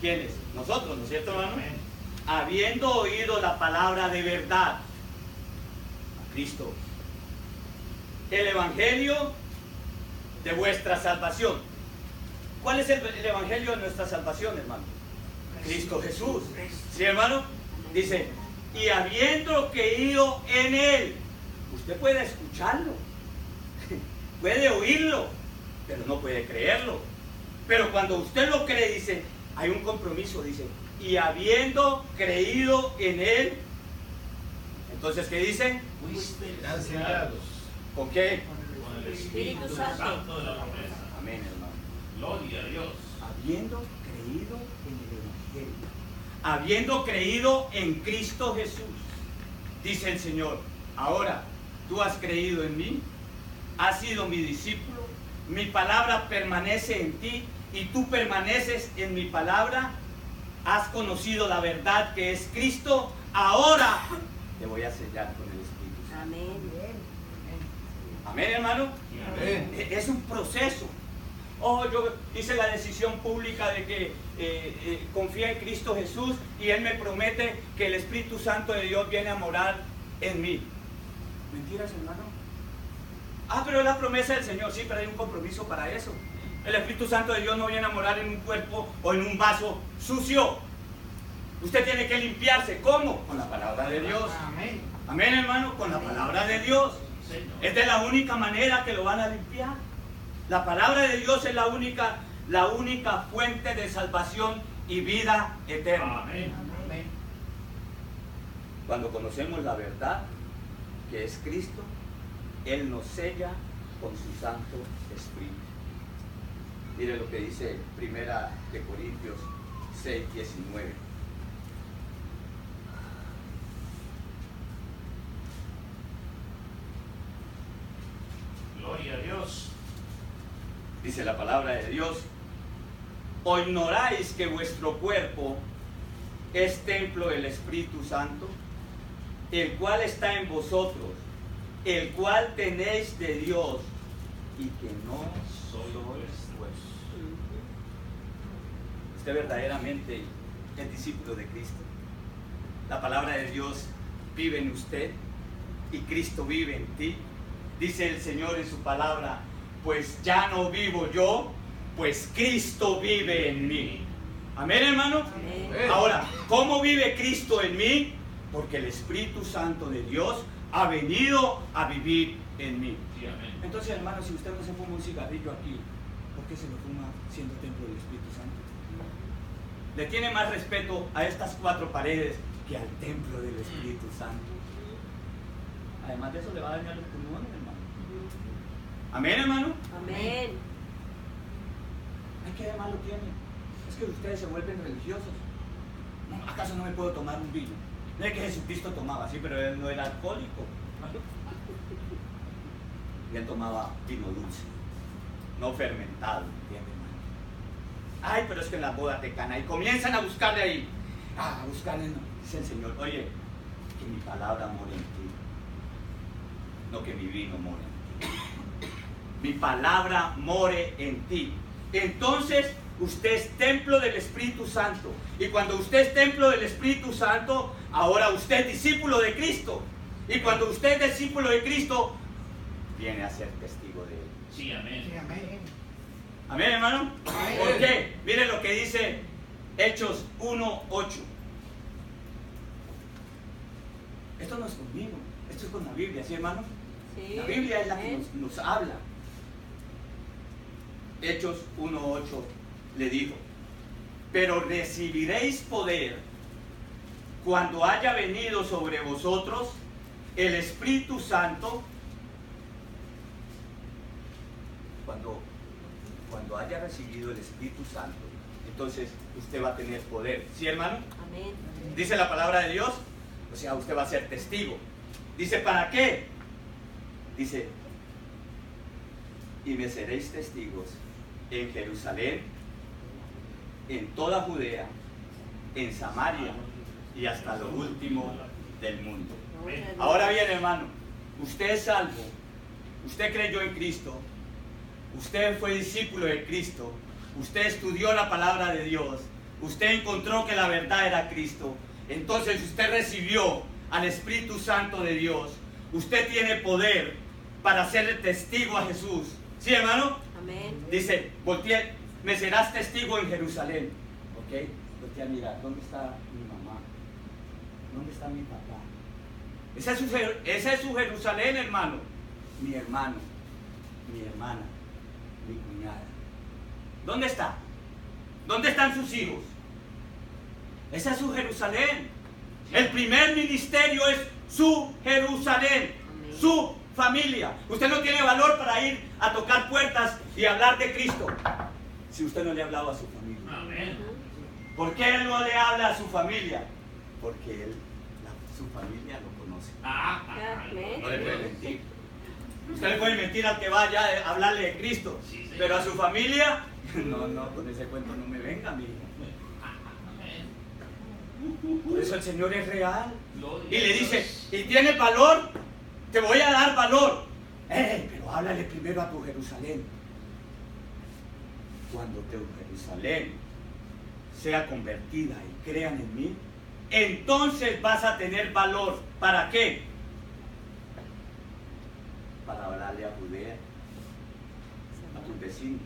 ¿quiénes? Nosotros, ¿no es cierto, hermano? Habiendo oído la palabra de verdad, a Cristo, el evangelio de vuestra salvación. ¿Cuál es el evangelio de nuestra salvación, hermano? Cristo Jesús. ¿Sí, hermano? Dice, y habiendo creído en Él, usted puede escucharlo, puede oírlo, pero no puede creerlo. Pero cuando usted lo cree, dice, hay un compromiso, dice, y habiendo creído en Él, entonces, ¿qué dice? Serán sellados. ¿Con qué? Con el Espíritu Santo de la promesa. Amén, hermano. Gloria a Dios. Habiendo creído en el Evangelio, habiendo creído en Cristo Jesús, dice el Señor, ahora tú has creído en mí, has sido mi discípulo, mi palabra permanece en ti y tú permaneces en mi palabra, has conocido la verdad que es Cristo, ahora te voy a sellar con el Espíritu Santo. Amén. Amén, hermano. Amén. Es un proceso. Oh, yo hice la decisión pública de que confía en Cristo Jesús y Él me promete que el Espíritu Santo de Dios viene a morar en mí. ¿Mentiras, hermano? Ah, pero es la promesa del Señor. Sí, pero hay un compromiso para eso. El Espíritu Santo de Dios no viene a morar en un cuerpo o en un vaso sucio. Usted tiene que limpiarse. ¿Cómo? Con la palabra de Dios. Amén. Amén, hermano, con la palabra de Dios. Es de la única manera que lo van a limpiar. La palabra de Dios es la única fuente de salvación y vida eterna. Amén. Amén. Cuando conocemos la verdad, que es Cristo, Él nos sella con su Santo Espíritu. Mire lo que dice 1 Corintios 6:19. Gloria a Dios. Dice la palabra de Dios, ¿o ignoráis que vuestro cuerpo es templo del Espíritu Santo, el cual está en vosotros, el cual tenéis de Dios y que no sois vuestros? Usted verdaderamente es discípulo de Cristo. La palabra de Dios vive en usted y Cristo vive en ti. Dice el Señor en su palabra, pues ya no vivo yo, pues Cristo vive en mí. Amén, hermano. Amén. Ahora, ¿cómo vive Cristo en mí? Porque el Espíritu Santo de Dios ha venido a vivir en mí. Sí, amén. Entonces, hermano, si usted no se fuma un cigarrillo aquí, ¿por qué se lo fuma siendo templo del Espíritu Santo? Le tiene más respeto a estas cuatro paredes que al templo del Espíritu Santo. Además de eso le va a dañar los pulmones, hermano. Amén, hermano. Amén. Ay, ¿qué de malo tiene? Es que ustedes se vuelven religiosos. No, ¿acaso no me puedo tomar un vino? No es que Jesucristo tomaba, sí, pero él no era alcohólico. Y él tomaba vino dulce, no fermentado, ¿entienden, hermano? Ay, pero es que en las bodas de Cana y comienzan a buscarle ahí. A buscarle, no. Dice el Señor, oye, que mi palabra more en ti. no que mi vino more en ti. Mi palabra more en ti. Entonces, usted es templo del Espíritu Santo. Y cuando usted es templo del Espíritu Santo, ahora usted es discípulo de Cristo. Y cuando usted es discípulo de Cristo, viene a ser testigo de Él. Sí, amén. Sí, amén. Amén, hermano. Amén. ¿Por qué? Miren lo que dice Hechos 1:8. Esto no es conmigo, esto es con la Biblia, ¿sí, hermano? Sí. La Biblia es la que Amén. nos habla. Hechos 1:8 le dijo: pero recibiréis poder cuando haya venido sobre vosotros el Espíritu Santo. Cuando haya recibido el Espíritu Santo, entonces usted va a tener poder. ¿Sí, hermano? Amén. Dice la palabra de Dios. O sea, usted va a ser testigo. Dice, ¿para qué? Dice, y me seréis testigos en Jerusalén, en toda Judea, en Samaria y hasta lo último del mundo. Ahora bien, hermano, usted es salvo, usted creyó en Cristo, usted fue discípulo de Cristo, usted estudió la palabra de Dios, usted encontró que la verdad era Cristo. Entonces usted recibió al Espíritu Santo de Dios. Usted tiene poder para ser testigo a Jesús. ¿Sí, hermano? Amén. Dice, voltea, me serás testigo en Jerusalén. ¿Ok? Voltea, mira, ¿dónde está mi mamá? ¿Dónde está mi papá? Esa es su Jerusalén, hermano. Mi hermano, mi hermana, mi cuñada. ¿Dónde está? ¿Dónde están sus hijos? Esa es su Jerusalén. El primer ministerio es su Jerusalén, Amén. su familia. Usted no tiene valor para ir a tocar puertas y hablar de Cristo si usted no le ha hablado a su familia. Amén. ¿Por qué él no le habla a su familia? Porque su familia lo conoce. Amén. No le puede mentir. Usted le puede mentir al que vaya a hablarle de Cristo, Sí, señor. pero a su familia, no, con ese cuento no me venga, mi hijo. Por eso el Señor es real. Y le dice, ¿y tienes valor? Te voy a dar valor. Pero háblale primero a tu Jerusalén. Cuando tu Jerusalén sea convertida y crean en mí, entonces vas a tener valor. ¿Para qué? Para hablarle a Judea, a tus vecinos.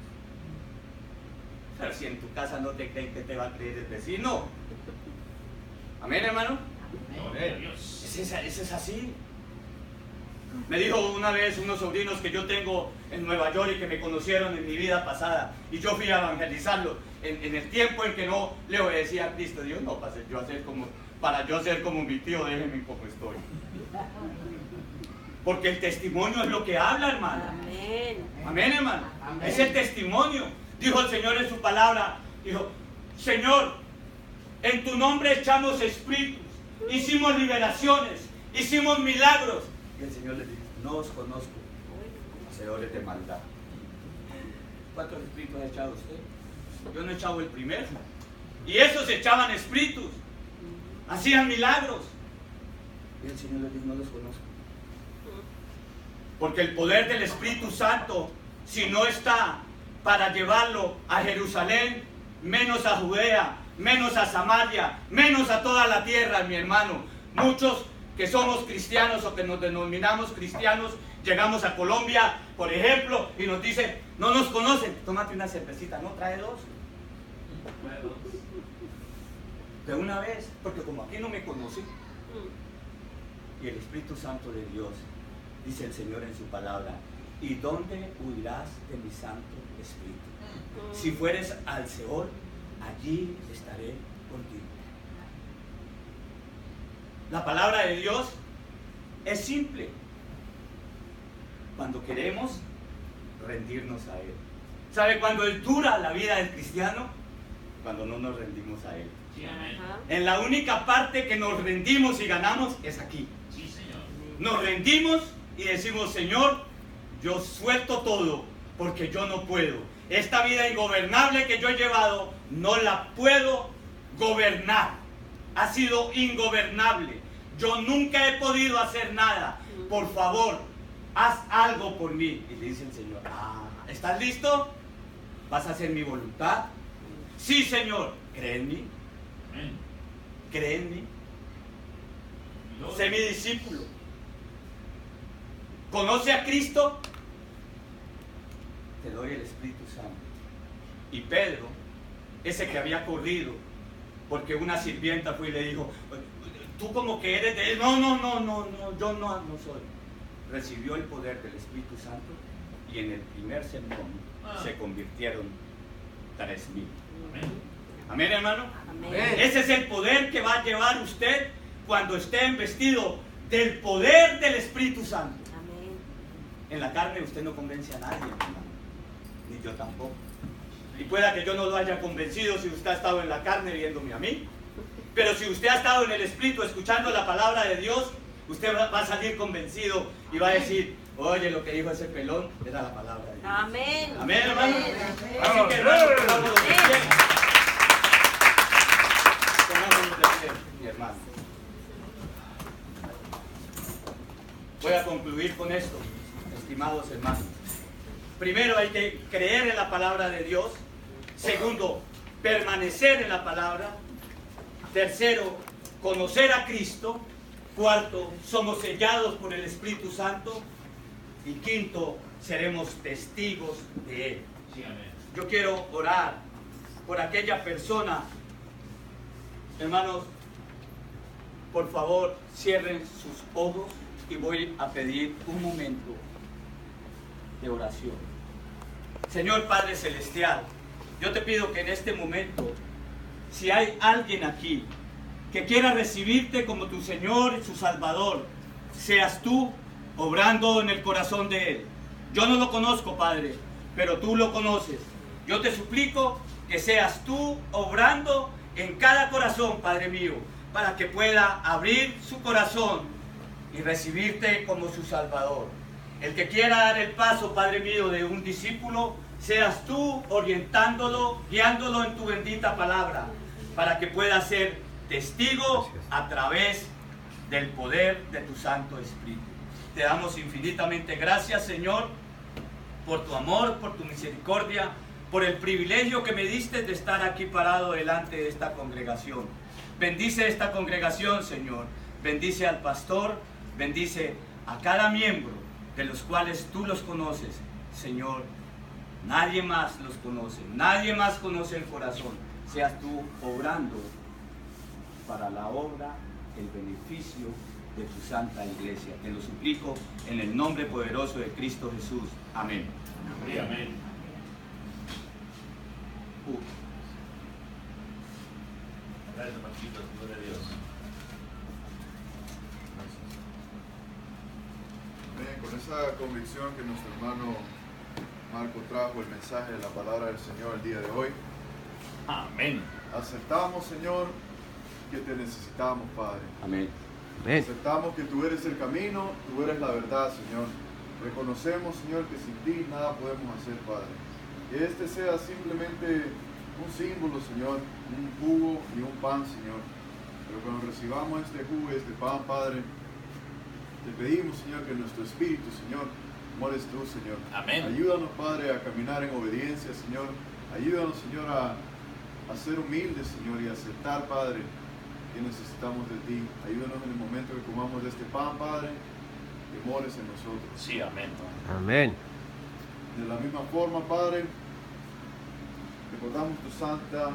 Pero si en tu casa no te creen, que te va a creer el vecino. Amén, hermano. Ese es así. Me dijo una vez unos sobrinos que yo tengo en Nueva York y que me conocieron en mi vida pasada, y yo fui a evangelizarlo en el tiempo en que no le obedecía a Cristo. Dios, no, para yo ser como mi tío, déjeme como estoy. Porque el testimonio es lo que habla, hermano. Amén. Amén, hermano. Amén. Es el testimonio. Dijo el Señor en su palabra, dijo, Señor, en tu nombre echamos espíritus, hicimos liberaciones, hicimos milagros. Y el Señor les dijo, no os conozco, hacedores de maldad. ¿Cuántos espíritus ha echado usted? Yo no he echado el primero. Y esos echaban espíritus, hacían milagros. Y el Señor les dijo, no los conozco. Porque el poder del Espíritu Santo, si no está para llevarlo a Jerusalén, menos a Judea, menos a Samaria, menos a toda la tierra, mi hermano. Muchos que somos cristianos o que nos denominamos cristianos, llegamos a Colombia, por ejemplo, y nos dicen, no nos conocen, tómate una cervecita, no, trae dos. De una vez, porque como aquí no me conocen, y el Espíritu Santo de Dios, dice el Señor en su palabra, ¿y dónde huirás de mi Santo Espíritu? Si fueres al Seol, allí estaré contigo. La palabra de Dios es simple. Cuando queremos rendirnos a Él. ¿Sabe cuándo es dura la vida del cristiano? Cuando no nos rendimos a Él. Sí, amén. Ajá. En la única parte que nos rendimos y ganamos es aquí. Sí, Señor. Nos rendimos y decimos, Señor, yo suelto todo porque yo no puedo. Esta vida ingobernable que yo he llevado no la puedo gobernar. Ha sido ingobernable. Yo nunca he podido hacer nada. Por favor, haz algo por mí. Y le dice el Señor, ¿estás listo? ¿Vas a hacer mi voluntad? Sí, Señor. ¿Cree en mí? ¿Cree en mí? Sé mi discípulo. ¿Conoce a Cristo? Te doy el Espíritu Santo. Y Pedro, ese que había corrido, porque una sirvienta fue y le dijo, tú como que eres de él. No, yo no soy. Recibió el poder del Espíritu Santo y en el primer sermón se convirtieron 3,000. Amén, hermano. Amén. Ese es el poder que va a llevar usted cuando esté investido del poder del Espíritu Santo. Amén. En la carne usted no convence a nadie, hermano, ni yo tampoco. Y pueda que yo no lo haya convencido si usted ha estado en la carne viéndome a mí. Pero si usted ha estado en el Espíritu escuchando la palabra de Dios, usted va a salir convencido y va a decir, oye, lo que dijo ese pelón era la palabra de Dios. Amén. Amén, hermano. Amén. Así que, hermano, pongámonos de pie. Pongámonos de pie, mi hermano. Voy a concluir con esto, estimados hermanos. Primero hay que creer en la palabra de Dios. Segundo, permanecer en la palabra. Tercero, conocer a Cristo. Cuarto, somos sellados por el Espíritu Santo. Y quinto, seremos testigos de Él. Yo quiero orar por aquella persona. Hermanos, por favor, cierren sus ojos y voy a pedir un momento de oración. Señor Padre Celestial, yo te pido que en este momento, si hay alguien aquí que quiera recibirte como tu Señor y su Salvador, seas tú obrando en el corazón de él. Yo no lo conozco, Padre, pero tú lo conoces. Yo te suplico que seas tú obrando en cada corazón, Padre mío, para que pueda abrir su corazón y recibirte como su Salvador. El que quiera dar el paso, Padre mío, de un discípulo, seas tú orientándolo, guiándolo en tu bendita palabra, para que pueda ser testigo a través del poder de tu Santo Espíritu. Te damos infinitamente gracias, Señor, por tu amor, por tu misericordia, por el privilegio que me diste de estar aquí parado delante de esta congregación. Bendice esta congregación, Señor. Bendice al pastor, bendice a cada miembro, de los cuales tú los conoces, Señor. Nadie más los conoce, nadie más conoce el corazón. Seas tú obrando para la obra, el beneficio de tu santa iglesia. Te lo suplico en el nombre poderoso de Cristo Jesús. Amén. Amén. Gracias, Marquitos, gloria a Dios. Bien, con esa convicción que nuestro hermano Marco trajo el mensaje de la palabra del Señor el día de hoy, Amén. aceptamos, Señor, que te necesitamos, Padre. Amén. Aceptamos que tú eres el camino, tú eres la verdad, Señor. Reconocemos, Señor, que sin ti nada podemos hacer, Padre. Que este sea simplemente un símbolo, Señor, un jugo y un pan, Señor. Pero cuando recibamos este jugo y este pan, Padre, te pedimos, Señor, que nuestro espíritu, Señor, mores tú, Señor. Amén. Ayúdanos, Padre, a caminar en obediencia, Señor. Ayúdanos, Señor, a ser humildes, Señor, y aceptar, Padre, que necesitamos de ti. Ayúdanos en el momento que comamos de este pan, Padre, que mores en nosotros. Sí, amén. Amén. De la misma forma, Padre, recordamos tu santa,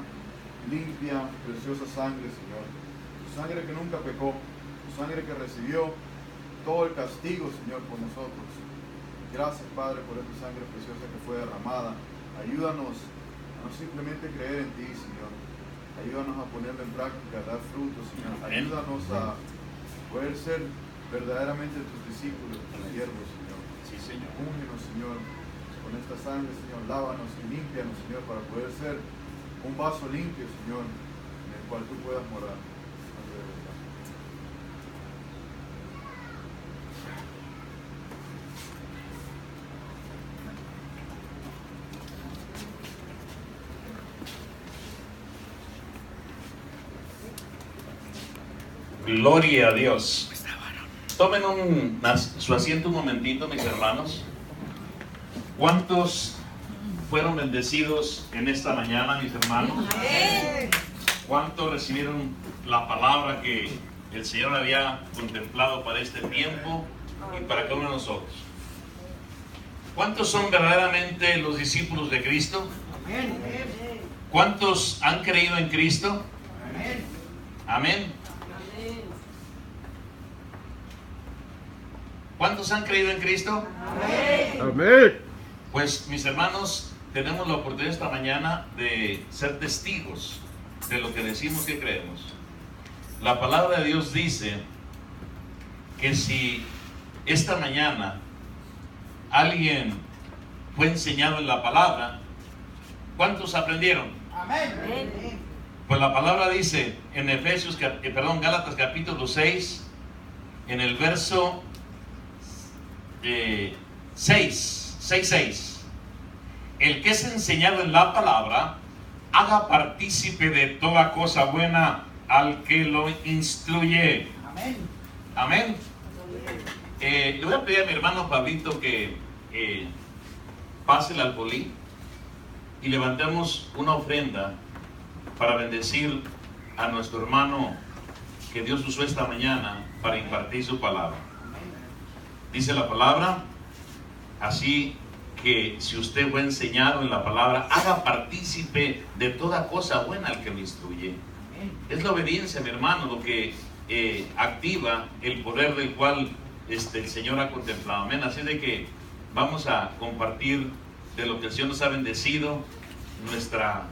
limpia, preciosa sangre, Señor. Tu sangre que nunca pecó, tu sangre que recibió todo el castigo, Señor, por nosotros. Gracias, Padre, por esta sangre preciosa que fue derramada. Ayúdanos a no simplemente creer en ti, Señor. Ayúdanos a ponerlo en práctica, a dar frutos, Señor. Ayúdanos a poder ser verdaderamente tus discípulos, tus siervos, Señor. Sí, Señor. Úngenos, Señor, con esta sangre, Señor. Lávanos y límpianos, Señor, para poder ser un vaso limpio, Señor, en el cual tú puedas morar. Gloria a Dios. Tomen su asiento un momentito, mis hermanos. ¿Cuántos fueron bendecidos en esta mañana, mis hermanos? ¿Cuántos recibieron la palabra que el Señor había contemplado para este tiempo y para cada uno de nosotros? ¿Cuántos son verdaderamente los discípulos de Cristo? ¿Cuántos han creído en Cristo? Amén. ¿Cuántos han creído en Cristo? Amén. Pues mis hermanos, tenemos la oportunidad esta mañana de ser testigos de lo que decimos que creemos. La palabra de Dios dice que si esta mañana alguien fue enseñado en la palabra, ¿cuántos aprendieron? Amén. Pues la palabra dice en Gálatas capítulo 6, en el verso 6, el que es enseñado en la palabra, haga partícipe de toda cosa buena al que lo instruye. Amén. Amén. Le voy a pedir a mi hermano Pablito que pase el alfolí y levantemos una ofrenda para bendecir a nuestro hermano que Dios usó esta mañana para impartir su palabra. Dice la palabra, así que si usted fue enseñado en la palabra, haga partícipe de toda cosa buena al que lo instruye. Es la obediencia, mi hermano, lo que activa el poder del cual el Señor ha contemplado. Amén. Así de que vamos a compartir de lo que el Señor nos ha bendecido, nuestra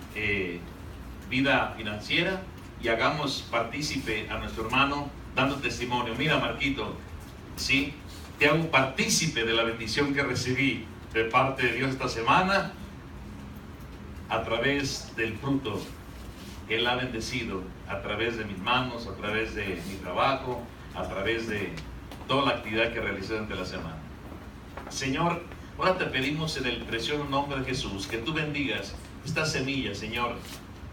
vida financiera, y hagamos partícipe a nuestro hermano dando testimonio. Mira, Marquito, sí, te hago partícipe de la bendición que recibí de parte de Dios esta semana a través del fruto que Él ha bendecido, a través de mis manos, a través de mi trabajo, a través de toda la actividad que realicé durante la semana. Señor, ahora te pedimos en el precioso nombre de Jesús que tú bendigas esta semilla, Señor,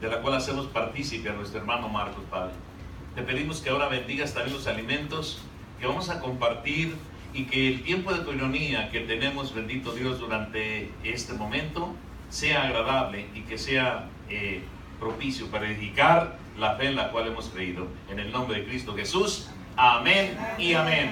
de la cual hacemos partícipe a nuestro hermano Marcos, Padre. Te pedimos que ahora bendigas también los alimentos que vamos a compartir, y que el tiempo de coinonía que tenemos, bendito Dios, durante este momento sea agradable y que sea propicio para edificar la fe en la cual hemos creído. En el nombre de Cristo Jesús, amén y amén.